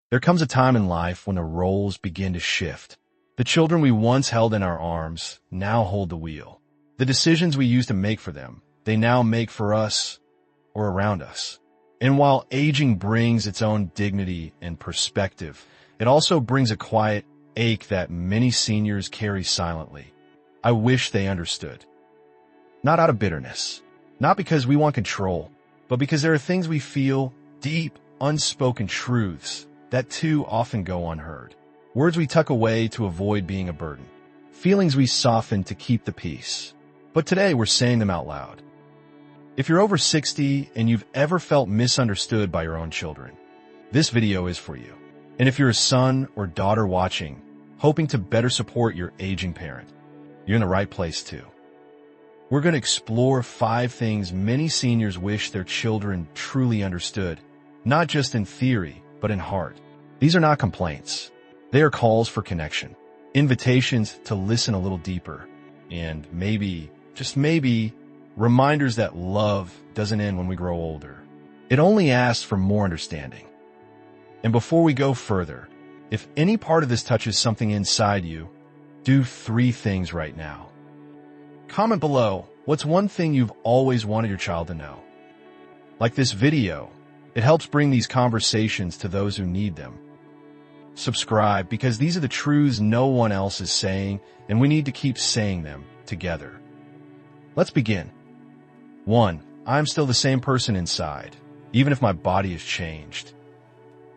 There comes a time in life when the roles begin to shift. The children we once held in our arms now hold the wheel. The decisions we used to make for them, they now make for us or around us. And while aging brings its own dignity and perspective, it also brings a quiet ache that many seniors carry silently. I wish they understood. Not out of bitterness, not because we want control, but because there are things we feel, deep, unspoken truths that too often go unheard. Words we tuck away to avoid being a burden. Feelings we soften to keep the peace. But today we're saying them out loud. If you're over 60 and you've ever felt misunderstood by your own children, this video is for you. And if you're a son or daughter watching, hoping to better support your aging parent, you're in the right place too. We're going to explore 5 things many seniors wish their children truly understood, not just in theory, but in heart. These are not complaints. They are calls for connection, invitations to listen a little deeper, and maybe, just maybe, reminders that love doesn't end when we grow older. It only asks for more understanding. And before we go further, if any part of this touches something inside you, do 3 things right now. Comment below, what's one thing you've always wanted your child to know? Like this video, it helps bring these conversations to those who need them. Subscribe, because these are the truths no one else is saying, and we need to keep saying them together. Let's begin. 1. I'm still the same person inside, even if my body has changed.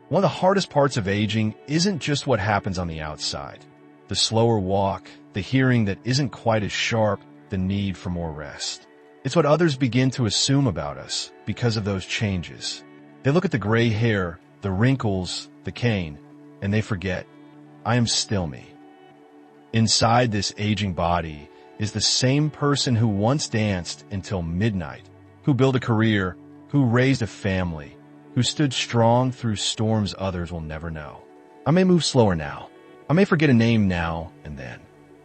One of the hardest parts of aging isn't just what happens on the outside. The slower walk, the hearing that isn't quite as sharp, the need for more rest. It's what others begin to assume about us because of those changes. They look at the gray hair, the wrinkles, the cane, and they forget, I am still me. Inside this aging body is the same person who once danced until midnight, who built a career, who raised a family, who stood strong through storms others will never know. I may move slower now. I may forget a name now and then.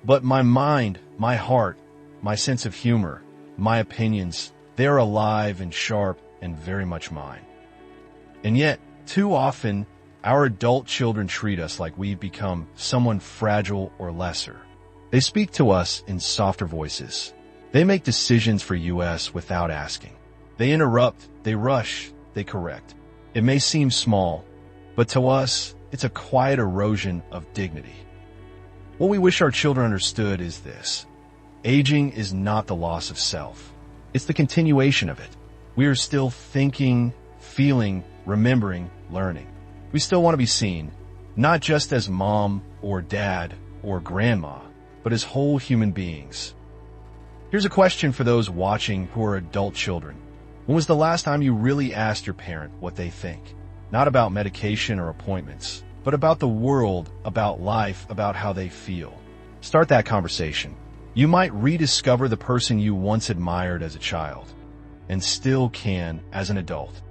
But my mind, my heart, my sense of humor, my opinions, they are alive and sharp and very much mine. And yet, too often, our adult children treat us like we've become someone fragile or lesser. They speak to us in softer voices. They make decisions for us without asking. They interrupt, they rush, they correct. It may seem small, but to us, it's a quiet erosion of dignity. What we wish our children understood is this. Aging is not the loss of self. It's the continuation of it. We are still thinking, feeling, remembering, learning. We still want to be seen, not just as mom or dad or grandma, but as whole human beings. Here's a question for those watching who are adult children. When was the last time you really asked your parent what they think? Not about medication or appointments, but about the world, about life, about how they feel. Start that conversation. You might rediscover the person you once admired as a child, and still can as an adult.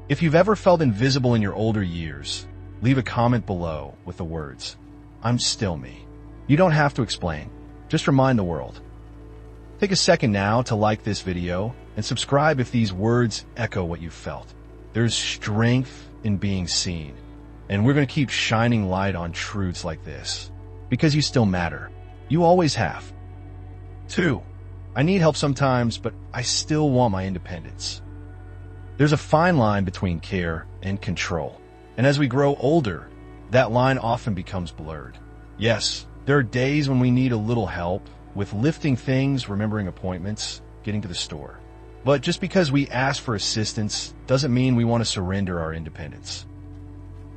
If you've ever felt invisible in your older years, leave a comment below with the words, I'm still me. You don't have to explain. Just remind the world. Take a second now to like this video and subscribe if these words echo what you felt. There's strength in being seen, and we're going to keep shining light on truths like this, because you still matter. You always have. 2. I need help sometimes, but I still want my independence. There's a fine line between care and control, and as we grow older, that line often becomes blurred. Yes, there are days when we need a little help with lifting things, remembering appointments, getting to the store. But just because we ask for assistance doesn't mean we want to surrender our independence.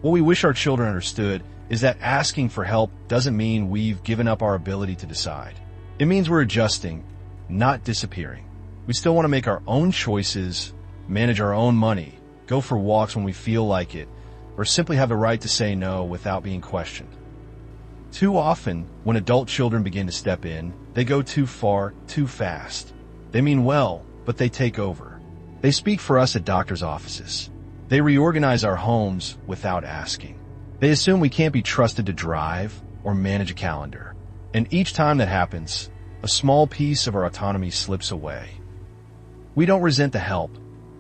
What we wish our children understood is that asking for help doesn't mean we've given up our ability to decide. It means we're adjusting, not disappearing. We still want to make our own choices, manage our own money, go for walks when we feel like it, or simply have the right to say no without being questioned. Too often, when adult children begin to step in, they go too far, too fast. They mean well, but they take over. They speak for us at doctors' offices. They reorganize our homes without asking. They assume we can't be trusted to drive or manage a calendar. And each time that happens, a small piece of our autonomy slips away. We don't resent the help.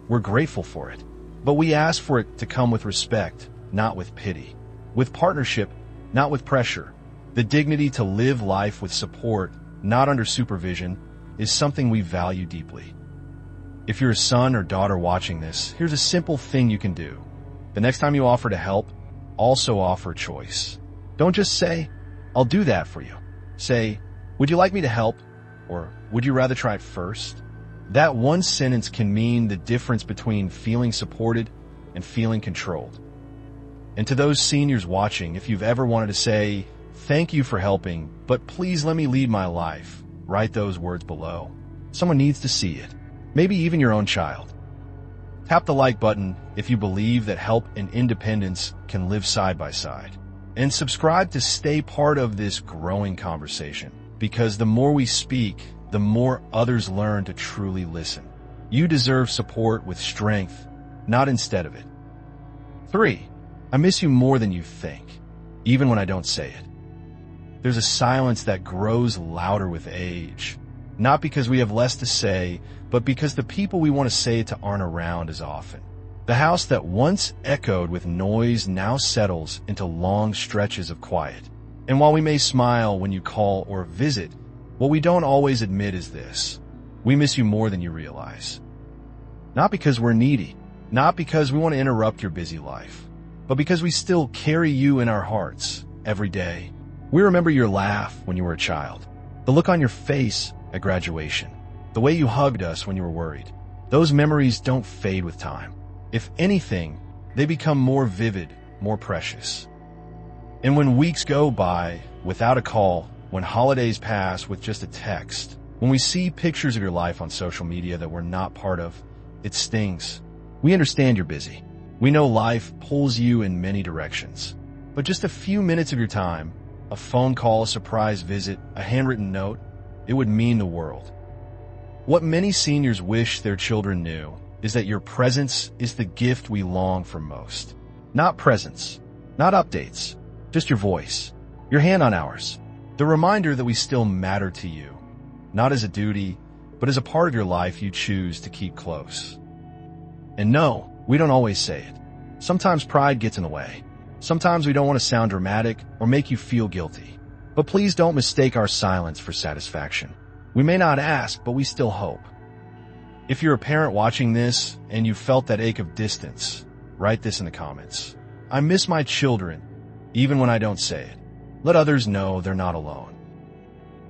We're grateful for it. But we ask for it to come with respect, not with pity. With partnership, not with pressure. The dignity to live life with support, not under supervision, is something we value deeply. If you're a son or daughter watching this, here's a simple thing you can do. The next time you offer to help, also offer choice. Don't just say, "I'll do that for you." Say, "Would you like me to help?" Or, "Would you rather try it first?" That one sentence can mean the difference between feeling supported and feeling controlled. And to those seniors watching, if you've ever wanted to say, "Thank you for helping, but please let me lead my life," write those words below. Someone needs to see it. Maybe even your own child. Tap the like button if you believe that help and independence can live side by side. And subscribe to stay part of this growing conversation, because the more we speak, the more others learn to truly listen. You deserve support with strength, not instead of it. 3. I miss you more than you think, even when I don't say it. There's a silence that grows louder with age, not because we have less to say, but because the people we want to say it to aren't around as often. The house that once echoed with noise now settles into long stretches of quiet. And while we may smile when you call or visit, what we don't always admit is this: we miss you more than you realize. Not because we're needy, not because we want to interrupt your busy life, but because we still carry you in our hearts every day. We remember your laugh when you were a child, the look on your face at graduation, the way you hugged us when you were worried. Those memories don't fade with time. If anything, they become more vivid, more precious. And when weeks go by without a call, when holidays pass with just a text, when we see pictures of your life on social media that we're not part of, it stings. We understand you're busy. We know life pulls you in many directions. But just a few minutes of your time, a phone call, a surprise visit, a handwritten note, it would mean the world. What many seniors wish their children knew is that your presence is the gift we long for most. Not presents, not updates, just your voice, your hand on ours, the reminder that we still matter to you, not as a duty, but as a part of your life you choose to keep close. And no, we don't always say it. Sometimes pride gets in the way. Sometimes we don't want to sound dramatic or make you feel guilty. But please don't mistake our silence for satisfaction. We may not ask, but we still hope. If you're a parent watching this and you felt that ache of distance, write this in the comments. I miss my children, even when I don't say it. Let others know they're not alone.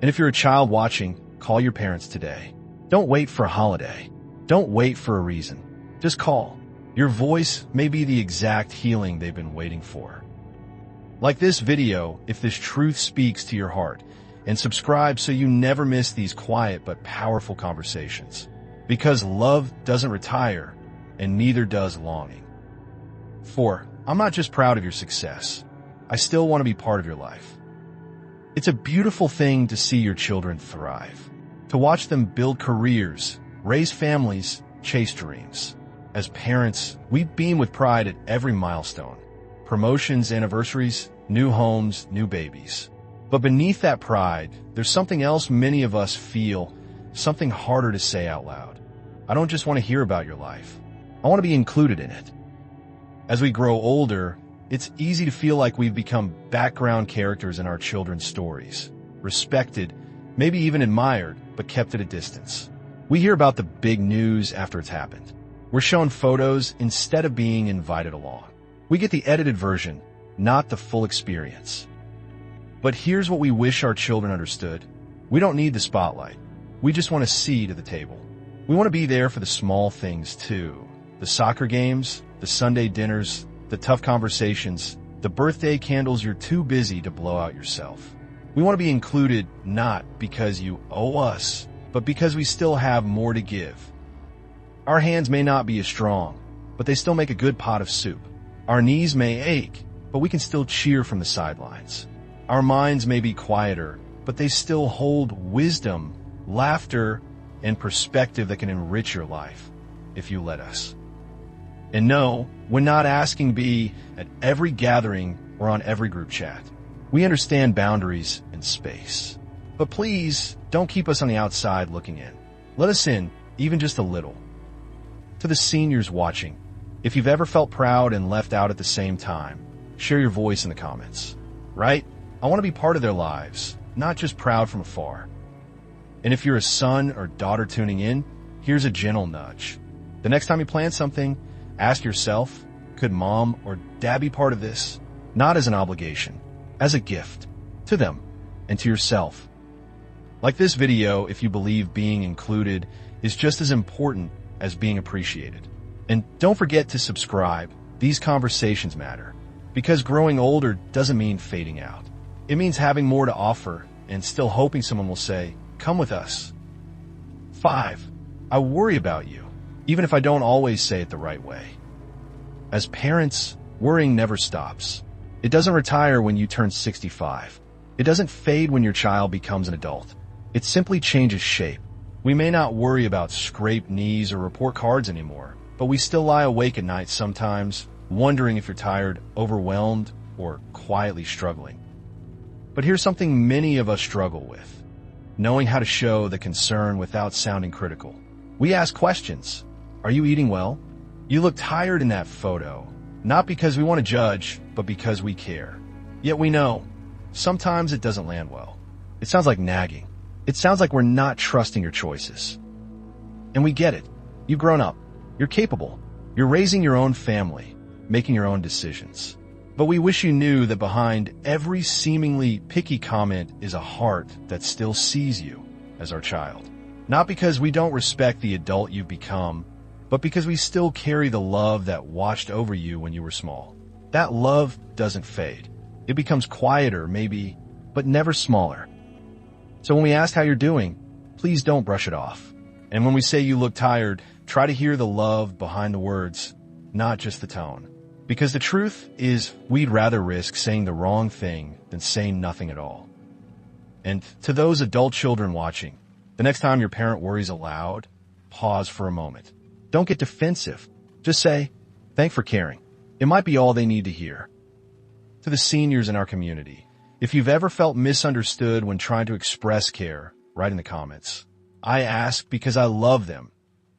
And if you're a child watching, call your parents today. Don't wait for a holiday. Don't wait for a reason. Just call. Your voice may be the exact healing they've been waiting for. Like this video if this truth speaks to your heart, and subscribe so you never miss these quiet but powerful conversations. Because love doesn't retire, and neither does longing. 4. I'm not just proud of your success. I still want to be part of your life. It's a beautiful thing to see your children thrive, to watch them build careers, raise families, chase dreams. As parents, we beam with pride at every milestone. Promotions, anniversaries, new homes, new babies. But beneath that pride, there's something else many of us feel, something harder to say out loud. I don't just want to hear about your life. I want to be included in it. As we grow older, it's easy to feel like we've become background characters in our children's stories, respected, maybe even admired, but kept at a distance. We hear about the big news after it's happened. We're shown photos instead of being invited along. We get the edited version, not the full experience. But here's what we wish our children understood. We don't need the spotlight. We just want a seat at the table. We want to be there for the small things too. The soccer games, the Sunday dinners, the tough conversations, the birthday candles you're too busy to blow out yourself. We want to be included not because you owe us, but because we still have more to give. Our hands may not be as strong, but they still make a good pot of soup. Our knees may ache, but we can still cheer from the sidelines. Our minds may be quieter, but they still hold wisdom, laughter, and perspective that can enrich your life, if you let us. And no, we're not asking to be at every gathering or on every group chat. We understand boundaries and space. But please, don't keep us on the outside looking in. Let us in, even just a little. To the seniors watching, If you've ever felt proud and left out at the same time, share your voice in the comments. Right? I want to be part of their lives, not just proud from afar. And if you're a son or daughter tuning in, here's a gentle nudge. The next time you plan something, ask yourself, could mom or dad be part of this? Not as an obligation, as a gift to them and to yourself. Like this video, if you believe being included is just as important as being appreciated. And don't forget to subscribe. These conversations matter, because growing older doesn't mean fading out. It means having more to offer and still hoping someone will say, come with us. 5. I worry about you, even if I don't always say it the right way. As parents, worrying never stops. It doesn't retire when you turn 65. It doesn't fade when your child becomes an adult. It simply changes shape. We may not worry about scraped knees or report cards anymore, but we still lie awake at night sometimes, wondering if you're tired, overwhelmed, or quietly struggling. But here's something many of us struggle with: knowing how to show the concern without sounding critical. We ask questions. Are you eating well? You look tired in that photo, not because we want to judge, but because we care. Yet we know, sometimes it doesn't land well. It sounds like nagging. It sounds like we're not trusting your choices. And we get it. You've grown up. You're capable. You're raising your own family, making your own decisions. But we wish you knew that behind every seemingly picky comment is a heart that still sees you as our child. Not because we don't respect the adult you've become, but because we still carry the love that watched over you when you were small. That love doesn't fade. It becomes quieter, maybe, but never smaller. So when we ask how you're doing, please don't brush it off. And when we say you look tired, try to hear the love behind the words, not just the tone. Because the truth is, we'd rather risk saying the wrong thing than saying nothing at all. And to those adult children watching, the next time your parent worries aloud, pause for a moment. Don't get defensive. Just say, thanks for caring. It might be all they need to hear. To the seniors in our community, if you've ever felt misunderstood when trying to express care, write in the comments. I ask because I love them,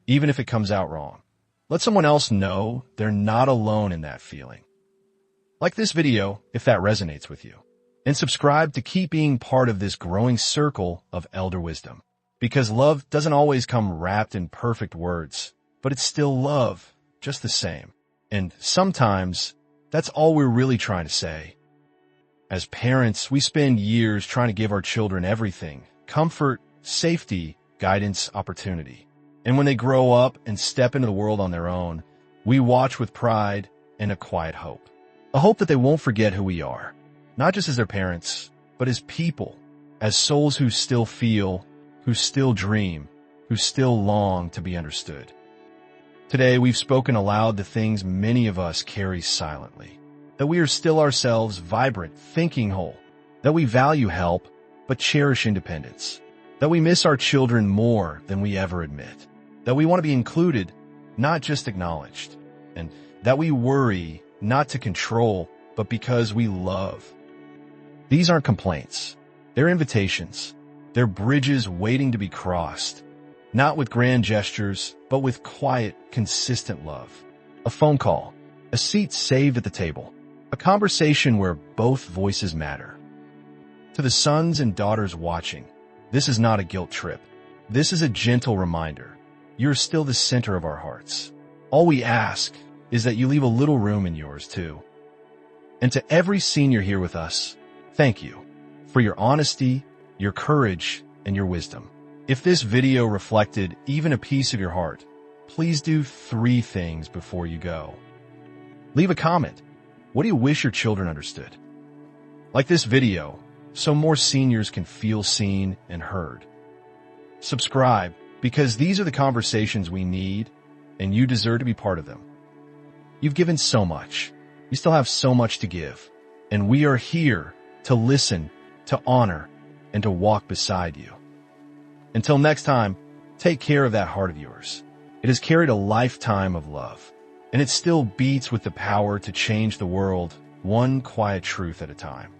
even if it comes out wrong. Let someone else know they're not alone in that feeling. Like this video if that resonates with you. And subscribe to keep being part of this growing circle of elder wisdom. Because love doesn't always come wrapped in perfect words, but it's still love, just the same. And sometimes that's all we're really trying to say. As parents, we spend years trying to give our children everything: comfort, safety, guidance, opportunity. And when they grow up and step into the world on their own, we watch with pride and a quiet hope. A hope that they won't forget who we are, not just as their parents, but as people, as souls who still feel, who still dream, who still long to be understood. Today, we've spoken aloud the things many of us carry silently. That we are still ourselves, vibrant, thinking whole. That we value help, but cherish independence. That we miss our children more than we ever admit. That we want to be included, not just acknowledged. And that we worry, not to control, but because we love. These aren't complaints. They're invitations. They're bridges waiting to be crossed. Not with grand gestures, but with quiet, consistent love. A phone call, a seat saved at the table, a conversation where both voices matter. To the sons and daughters watching, this is not a guilt trip. This is a gentle reminder. You're still the center of our hearts. All we ask is that you leave a little room in yours too. And to every senior here with us, thank you for your honesty, your courage, and your wisdom. If this video reflected even a piece of your heart, please do 3 things before you go. Leave a comment. What do you wish your children understood? Like this video, so more seniors can feel seen and heard. Subscribe, because these are the conversations we need, and you deserve to be part of them. You've given so much. You still have so much to give. And we are here to listen, to honor, and to walk beside you. Until next time, take care of that heart of yours. It has carried a lifetime of love, and it still beats with the power to change the world one quiet truth at a time.